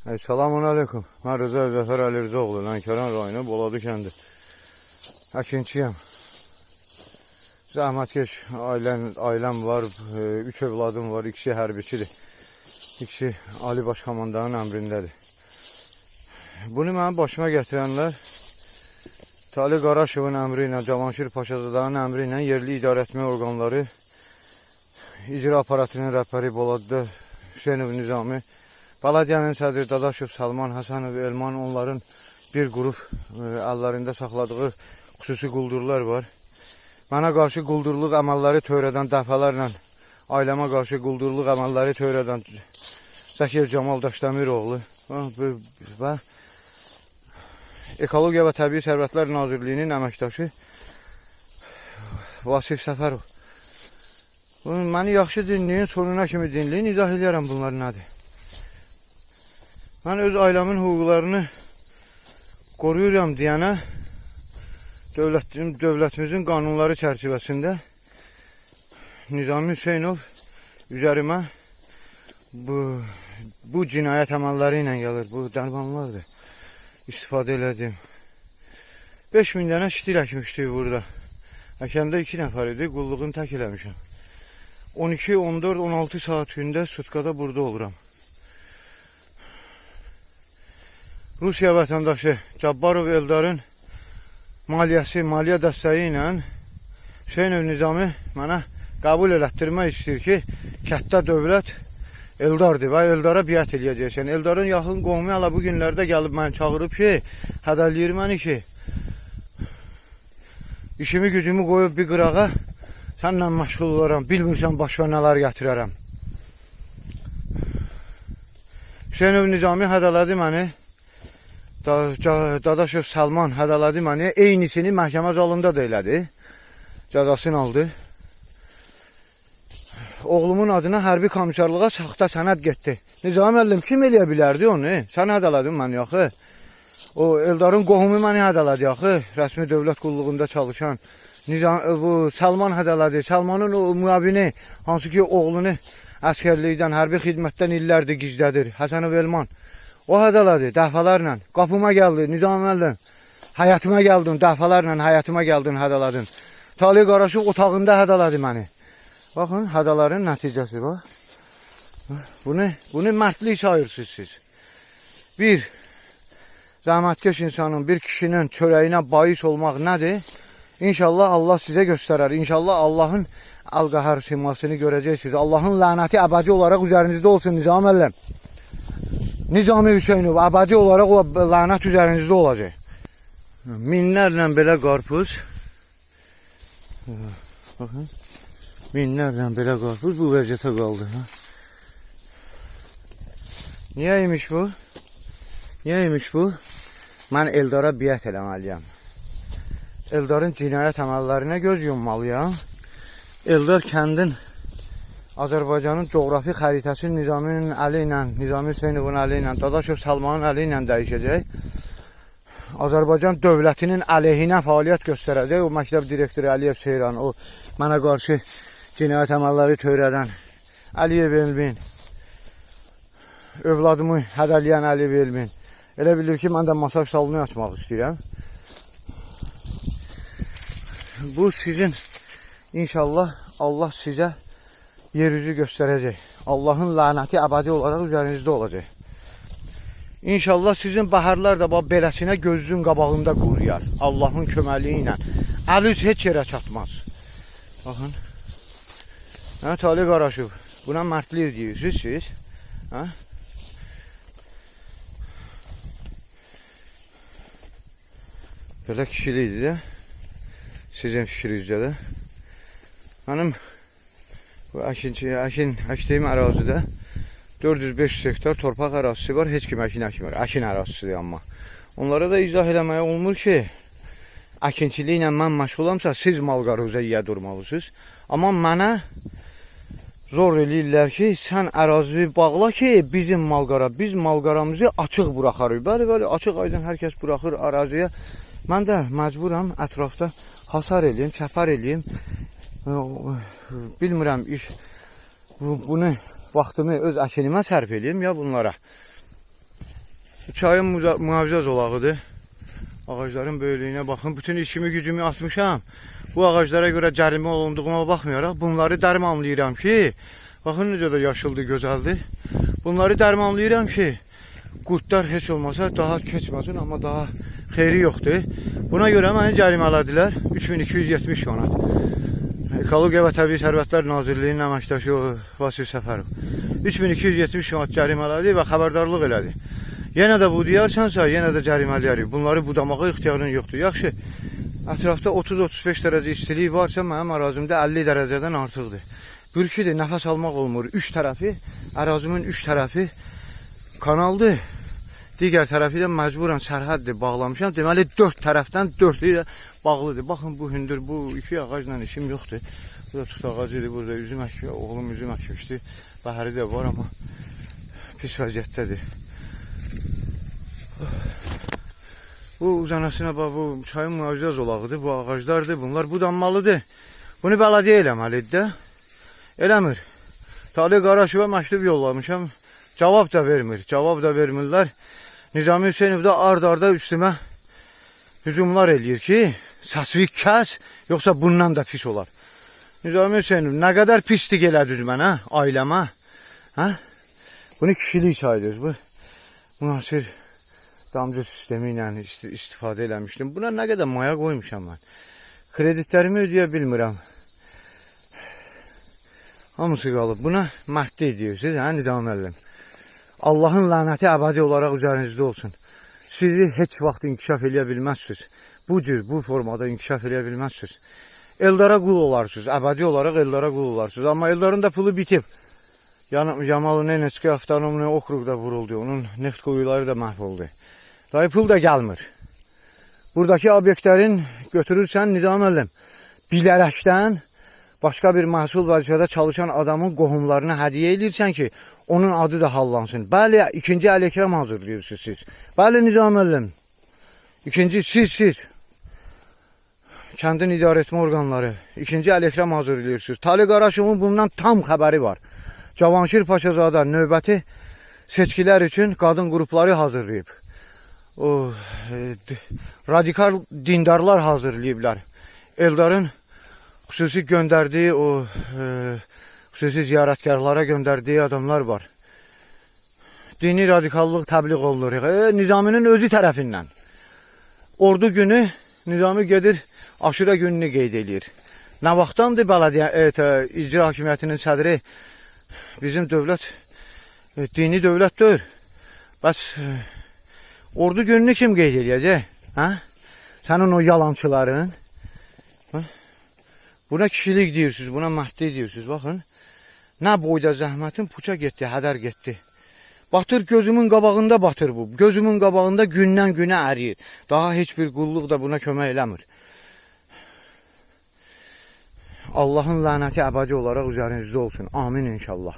Selamun aleyküm. Mən Rıza Zəfər Əlirzoğlu, Lənkəran rayonu, Boladı kəndi. Əkinçiyəm. Zəhmətkeş ailəm var, 3 övladım var, ikisi hərbiçidir. İkisi Ali Başkomandanın əmrindədir. Bunu mənim başıma gətirənlər Talib Qaraşovun əmri ilə, Cavanşir Paşazadanın əmri ilə yerli idarəetmə orqanları, icra aparatının rəhbəri Boladı Hüseynov Nizami, Baladiyanın sədri Dadaşov Salman Həsənov Elman, onların bir qrup əllərində saxladığı xüsusi quldurlar var. Mənə qarşı quldurluq əməlləri törədən dəfələrlə, ailəmə qarşı quldurluq əməlləri törədən Zəkir Camal Daşdəmiroğlu və Ekologiya və Təbii Sərvətlər Nazirliyinin əməkdaşı Vasif Səfərov. Məni yaxşı dinləyin, sonuna kimi dinləyin, izah edərəm bunlar nədir. Mən öz ailəmin hüquqlarını qoruyuram deyənə dövlətimizin qanunları çərçivəsində Nizami Hüseynov üzərimə bu cinayət əməlləri ilə gəlir, bu dərmanlardır. İstifadə elədim. 5000 dənə şitil əkmişdik burada. Əkəndə 2 nəfər idi, qulluğunu tək eləmişəm. 12, 14, 16 saat gündə sutkada burada oluram. Rusiya vətəndaşı Cabbarov Eldarın maliyyə dəstəyi ilə Hüseynov Nizami mənə qəbul elətdirmək istəyir ki, kətdə dövlət Eldardır və Eldara biət eləyəcəksən. Eldarın yaxın qohumu hələ bu günlərdə gəlib məni çağırıb ki, hədələyir məni ki, işimi gücümü qoyub bir qırağa, sənlə məşğul olaram, bilmirsən başqa nələr gətirərəm. Hüseynov Nizami hədələdi məni, Dadaşov Salman hədələdi məni, eynisini məhkəmə zalında da elədi, cəzasını aldı. Oğlumun adına hərbi komisarlığa saxta sənəd getdi. Nizami müəllim kim eləyə bilərdi onu? Sən hədələdin məni yaxı. O Eldarın qohumu məni hədələdi yaxı. Rəsmi dövlət qulluğunda çalışan. Bu Salman hədələdi. Salmanın o müavini, hansı ki oğlunu əskərlikdən, hərbi xidmətdən illərdir gizlədir. Həsənov Elman. O hədələdi dəfələrlə. Qapıma gəldi Nizami müəllim. Həyatıma gəldin, dəfələrlə həyatıma gəldin, hədələdin. Talib Qaraşov otağında hədələdi məni. Baxın, hədələrin nəticəsi var. Bunu mərdlik sayırsınız siz. Bir, zəhmətkeş insanın, bir kişinin çörəyinə bahis olmaq nədir? İnşallah Allah sizə göstərər. İnşallah Allahın əl-qəhər simasını görəcəksiniz. Allahın lənəti əbədi olaraq üzərinizdə olsun Nizami müəllim. Nizami Hüseynov əbədi olaraq o lənət üzərinizdə olacaq. Minlərlə belə qarpız. Baxın. Minlərlə belə qarpız bu vəziyyətə qaldı. Niyə imiş bu? Niyə imiş bu? Mən Eldara biət eləməliyəm. Eldarın cinayət əməllərinə göz yummalıyam. Eldar kəndin Azərbaycanın coğrafi xəritəsi Nizaminin əli ilə, Nizami Hüseynovun əli ilə, Dadaşov Salmanın əli ilə dəyişəcək. Azərbaycan dövlətinin əleyhinə fəaliyyət göstərəcək. O məktəb direktoru Əliyev Seyran, o mənə qarşı cinayət əməlləri törədən Əliyev Elmin, övladımı hədələyən Əliyev Elmin. Elə bilir ki, mən də masaj salonu açmaq istəyirəm. Bu sizin, inşallah Allah sizə yeryüzü göstərəcək. Allahın lənəti əbədi olaraq üzərinizdə olacaq. İnşallah sizin bəhərlər də beləsinə gözünün qabağında quruyar. Allahın köməliyi ilə. Əliz heç yerə çatmaz. Baxın. Talib Qaraşov, buna mərdlik deyirsiniz siz. Belə kişilikdir də. Sizin fikrinizcə də. Mənim əkdiyim ərazidə 400-500 hektar torpaq ərazisi var, heç kim əkin əkmir. Əkin ərazisidir amma. Onlara da izah eləməyə olmur ki, əkinçiliklə mən məşğulamsa, siz mal-qarıza yiyə durmalısınız. Amma mənə zor eləyirlər ki, sən ərazi bağla ki, bizim mal-qara, biz mal-qaramızı açıq buraxarıq. Bəli, açıq aydın hər kəs buraxır əraziyə. Mən də məcburam ətrafda hasar eləyim, çəpər eləyim. Bilmirəm, bunu vaxtımı öz əkinimə sərf eləyim ya bunlara. Çayın mühafizə zolağıdır. Ağacların böyüklüyünə baxın. Bütün işimi gücümü atmışam. Bu ağaclara görə cərimə olunduğuma baxmayaraq bunları dərmanlayıram ki, baxın necə də yaşıldır, gözəldir. Bunları dərmanlayıram ki, qurtlar heç olmasa daha keçməsin, amma daha xeyri yoxdur. Buna görə məni cərimələdilər 3270 manat. Ekologiya və Təbii Sərvətlər Nazirliyinin əməkdaşı Vasif Səfərov 3270 manat cərimələdi və xəbərdarlıq elədi. Yenə də bu deyərsansa, yenə də cərimələyərik. Bunları budamağa ixtiyarın yoxdur. Yaxşı, ətrafda 30-35 dərəcə istilik varsa, mənim ərazimdə 50 dərəcədən artıqdır. Bürküdür, nəfəs almaq olmur. Üç tərəfi, ərazimin üç tərəfi kanaldır. Digər tərəfi də məcburan sərhəddir, bağlamışam. Deməli, 4 tərəfdən 4'ü də bağlıdır. Baxın, bu hündür, bu iki ağacla işim yoxdur. Bu da tut ağacıdır, burada üzüm əkmişdir. Oğlum üzüm əkmişdir. Bəhəri də var, amma pis vəziyyətdədir. Bu uzanasına bax, bu çayın mühafizə zolağıdır, bu ağaclardır, bunlar budanmalıdır. Bunu bələdiyyə eləməlidir də. Eləmir. Talih Qaraşova məktub yollamışam, cavab da vermir, cavab da vermirlər. Nizami Hüseynov da ard-arda üstümə hücumlar eləyir ki, səsvik kəs, yoxsa bundan da pis olar. Nizami Hüseynov, nə qədər pislik elədiniz mənə, ailəmə, hə? Bunu kişilik sayılır, bu müasir damcı sistemi ilə istifadə eləmişdim. Buna nə qədər maya qoymuşam mən. Kreditlərimi ödəyə bilmirəm. Hamısı qalıb. Buna məhdi ediyorsunuz, hə, Nizami müəllim. Allahın lənəti əbədi olaraq üzərinizdə olsun. Sizi heç vaxt inkişaf eləyə bilməzsiniz. Bu cür, bu formada inkişaf eləyə bilməzsiniz. Eldara qul olarsınız, əbədi olaraq Eldara qul olarsınız. Amma Eldarın da pulu bitib. Yamal Nenetski avtonomlu okrugda vuruldu. Onun neft quyuları da məhv oldu. Dayı pul da gəlmir. Buradakı obyektlərin götürürsən Nizami müəllim, bilərəkdən başqa bir məhsul vəzifədə çalışan adamın qohumlarına hədiyyə edirsən ki, onun adı da hallansın. Bəli, ikinci əleyhkram hazırlayırsınız siz. Bəli, Nizami müəllim. İkinci, siz. Kəndin idarəetmə orqanları. İkinci əleyhkram hazırlayırsınız. Talih Qaraşovun bundan tam xəbəri var. Cavanşir Paşazadə növbəti seçkilər üçün qadın qrupları hazırlayıb. O radikal dindarlar hazırlayıblar. Eldarın xüsusi göndərdiyi, o xüsusi ziyarətkarlara göndərdiyi adamlar var. Dini radikallıq təbliğ olunur. Nizaminin özü tərəfindən. Ordu günü Nizami gedir, aşura gününü qeyd edir. Nə vaxtdandır bələdiyyə icra hakimiyyətinin sədri bizim dövlət, dini dövlətdir. Bəs ordu gününü kim qeyd edəcək? Hə? Sənin o yalançıların. Hə? Buna kişilik deyirsiniz, buna məhdi deyirsiniz. Baxın, nə boyda zəhmətin puça getdi, hədər getdi. Batır, gözümün qabağında batır bu. Gözümün qabağında gündən günə əriyir. Daha heç bir qulluq da buna kömək eləmir. Allahın lənəti əbədi olaraq üzərinizdə olsun. Amin inşallah.